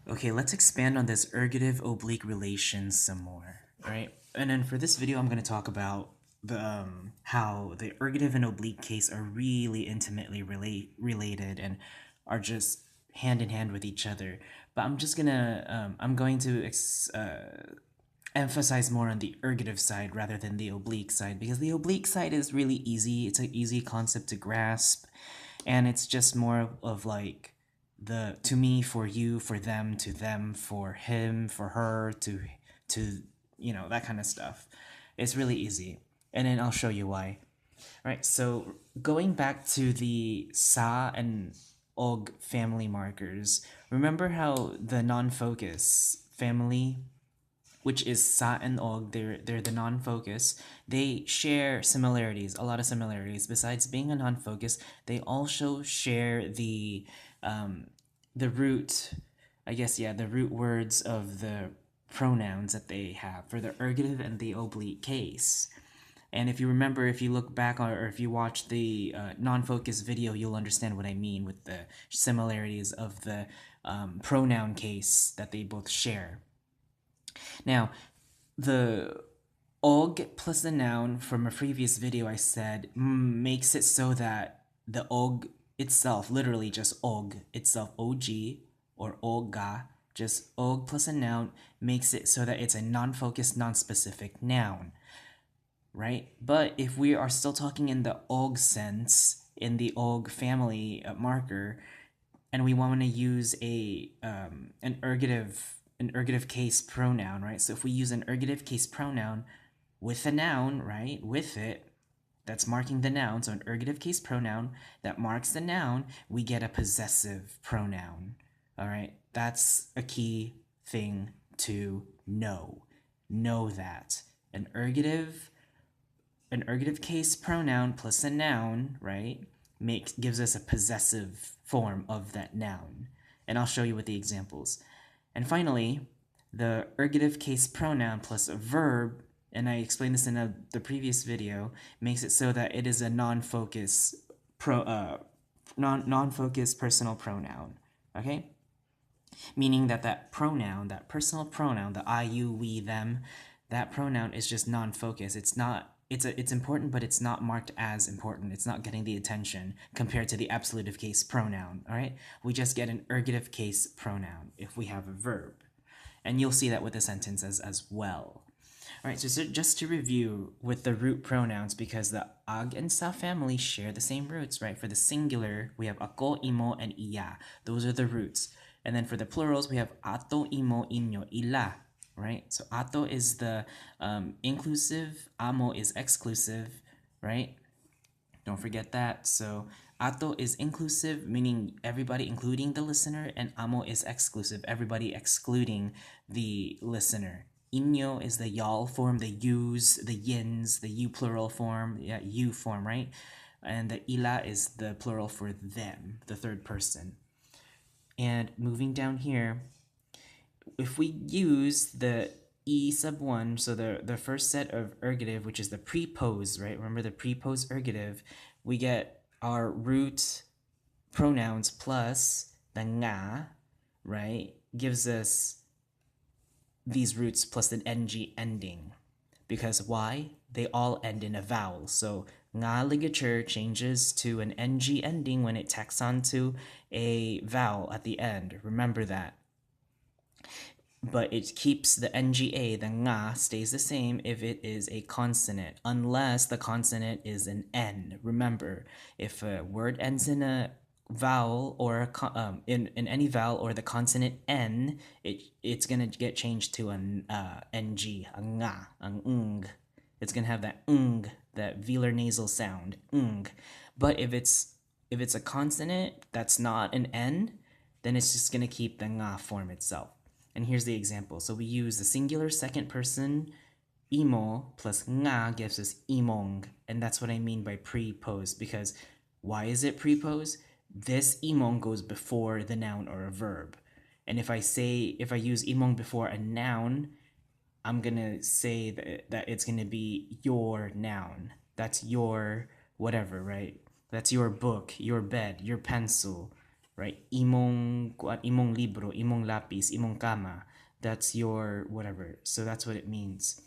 Okay, let's expand on this ergative-oblique relation some more, right? And then for this video, I'm going to talk about the how the ergative and oblique case are really intimately related and are just hand in hand with each other. But I'm going to emphasize more on the ergative side rather than the oblique side, because the oblique side is really easy. It's an easy concept to grasp, and it's just more of like the to me, for you, for them, for him, for her, to that kind of stuff. It's really easy, and then I'll show you why. Right, so going back to the Sa and Og family markers, remember how the non-focus family, which is Sa and Og, they're the non-focus. They share similarities, a lot of similarities. Besides being a non-focus, they also share the root, I guess, yeah, the root words of the pronouns that they have for the ergative and the oblique case. And if you remember, if you look back or if you watch the non-focus video, you'll understand what I mean with the similarities of the pronoun case that they both share. Now, the og plus the noun from a previous video I said makes it so that the og itself, literally just og itself, og or oga, just og plus a noun, makes it so that it's a non-focused, non-specific noun, right? But if we are still talking in the og sense, in the og family marker, and we want to use an ergative case pronoun, right? So if we use an ergative case pronoun with a noun, right, with it, that's marking the noun, so an ergative case pronoun that marks the noun, we get a possessive pronoun. All right, that's a key thing to know. Know that an ergative case pronoun plus a noun, right, gives us a possessive form of that noun. And I'll show you with the examples. And finally, the ergative case pronoun plus a verb, and I explained this in the previous video, makes it so that it is a non-focus non-focus personal pronoun. Okay? Meaning that pronoun, that personal pronoun, the I, you, we, them, that pronoun is just non-focus. It's important, but it's not marked as important. It's not getting the attention compared to the absolutive case pronoun, all right? We just get an ergative case pronoun if we have a verb. And you'll see that with the sentence as well. All right, so just to review with the root pronouns, because the ag and sa family share the same roots, right? For the singular, we have ako, imo, and iya. Those are the roots. And then for the plurals, we have ato, imo, inyo, ila, right? So ato is the inclusive, amo is exclusive, right? Don't forget that. So ato is inclusive, meaning everybody including the listener, and amo is exclusive, everybody excluding the listener. Inyo is the y'all form, the yous, the yins, the you plural form, yeah, you form, right? And the ila is the plural for them, the third person. And moving down here, if we use the E sub 1, so the first set of ergative, which is the prepose, right? Remember the prepose ergative, we get our root pronouns plus the nga, right? Gives us these roots plus an ng ending. Because why? They all end in a vowel. So nga ligature changes to an ng ending when it tacks onto a vowel at the end. Remember that. But it keeps the nga, the nga, stays the same if it is a consonant, unless the consonant is an n. Remember, if a word ends in a vowel or in any vowel or the consonant n, it's gonna get changed to an ng, a nga, an ng. It's gonna have that ng, that velar nasal sound, ng. But if it's a consonant that's not an n, then it's just gonna keep the nga form itself. And here's the example. So we use the singular second person imo plus nga gives us imong. And that's what I mean by prepose, because why is it prepose? This imong goes before the noun or a verb. And if I use imong before a noun, I'm gonna say that it's gonna be your noun. That's your whatever, right? That's your book, your bed, your pencil, right? Imong libro, imong lapis, imong kama. That's your whatever. So that's what it means.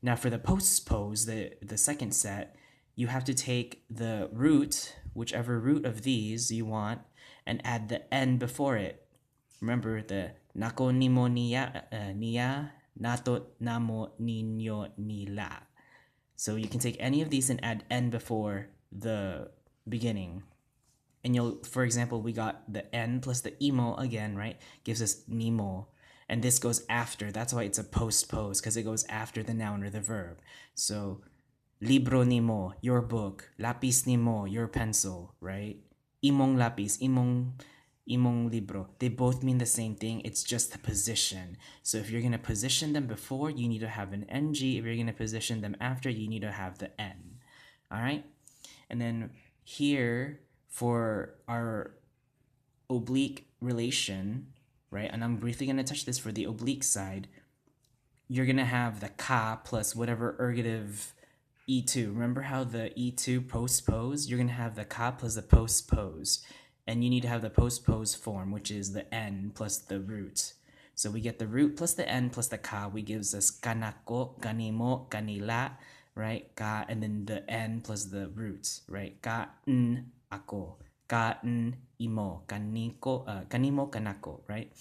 Now for the postpose, the second set, you have to take the root, whichever root of these you want, and add the n before it. Remember the nako nimo niya, nato namo ninyo nila. So you can take any of these and add n before the beginning. And you'll, for example, we got the n plus the imo again, right? Gives us nimo. And this goes after. That's why it's a postpose, because it goes after the noun or the verb. So, libro nimo, your book. Lapis nimo, your pencil, right? Imong lapis, imong libro. They both mean the same thing. It's just the position. So if you're going to position them before, you need to have an ng. If you're going to position them after, you need to have the n. All right? And then here, for our oblique relation, right? And I'm briefly going to touch this for the oblique side. You're going to have the ka plus whatever ergative E2. Remember how the E2 postpose? You're going to have the ka plus the postpose. And you need to have the postpose form, which is the n plus the root. So we get the root plus the n plus the ka, which gives us kanako, kanimo, kanila, right? Ka, and then the n plus the roots, right? Ka, n, ako. Ka, n, imo, kaniko, kanimo, kanako, right?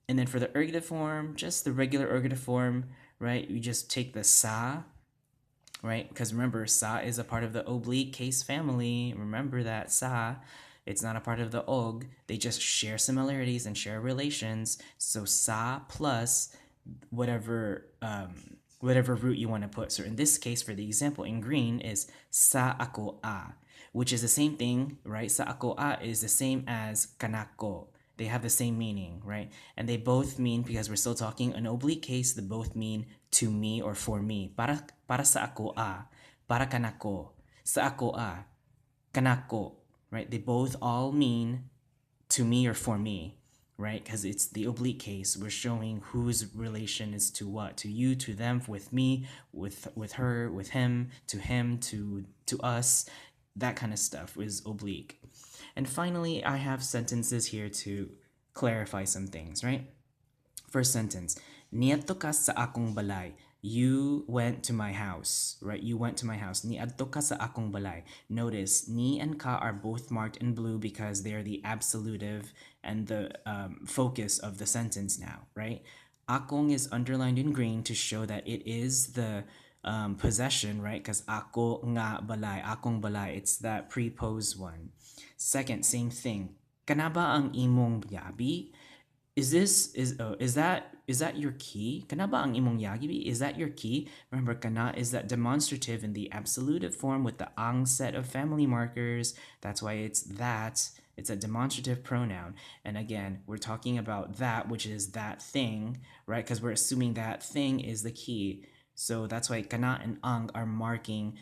And then for the ergative form, just the regular ergative form, right? You just take the sa, right? Because remember, sa is a part of the oblique case family. Remember that sa. It's not a part of the og. They just share similarities and share relations. So sa plus whatever root you want to put. So in this case, for the example in green, is sa ako a, which is the same thing, right? Sa ako a is the same as kanako. They have the same meaning, right? And they both mean, because we're still talking an oblique case, they both mean to me or for me. Para sa ako a, para kanako, sa ako a, kanako, right? They both all mean to me or for me, right? Because it's the oblique case. We're showing whose relation is to what, to you, to them, with me, with her, with him, to us. That kind of stuff is oblique. And finally, I have sentences here to clarify some things, right? First sentence, niadto ka sa akong balay. You went to my house, right? You went to my house. Niadto ka sa akong balay. Notice, ni and ka are both marked in blue because they're the absolutive and the focus of the sentence now, right? Akong is underlined in green to show that it is the possession, right? Because ako nga balay, akong balay, it's that prepose one. Second, same thing. Kanaba ang imong yabi? Is that your key? Kana ba ang imong yabi? Is that your key? Remember, kana is that demonstrative in the absolutive form with the ang set of family markers. That's why it's that. It's a demonstrative pronoun. And again, we're talking about that, which is that thing, right? Because we're assuming that thing is the key. So that's why kana and ang are marking,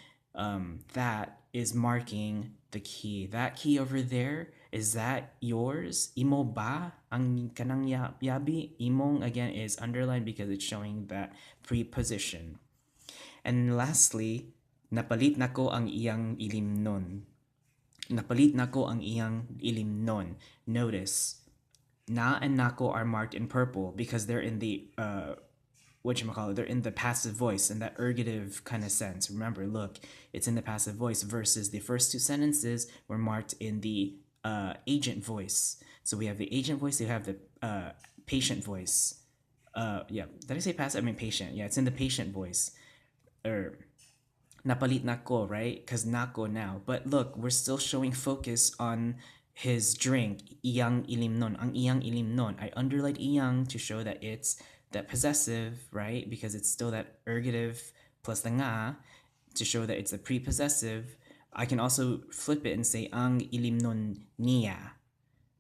that is marking the key. That key over there, is that yours? Imo ba ang kanang yabi? Imong again is underlined because it's showing that preposition. And lastly, napalit nako ang iyang ilimnon. Napalit nako ang iyang ilimnon. Notice, na and nako are marked in purple because they're in the they're in the passive voice in that ergative kind of sense. Remember, look, it's in the passive voice versus the first two sentences were marked in the agent voice. So we have the agent voice, we have the patient voice. Did I say passive? I mean patient. Yeah, it's in the patient voice. Napalit nako, right? Because nako now. But look, we're still showing focus on his drink. Iyang ilimnon. Ang iyang ilimnon. I underlined iyang to show that it's that possessive, right? Because it's still that ergative plus the nga to show that it's a prepossessive. I can also flip it and say ang ilimnon niya,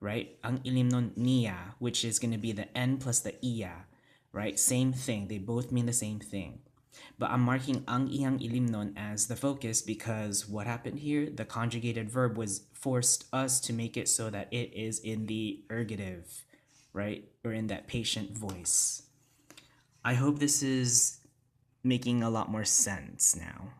right? Ang ilimnon niya, which is going to be the n plus the iya, right? Same thing. They both mean the same thing. But I'm marking ang iyang ilimnon as the focus because what happened here, the conjugated verb was forced us to make it so that it is in the ergative, right? Or in that patient voice. I hope this is making a lot more sense now.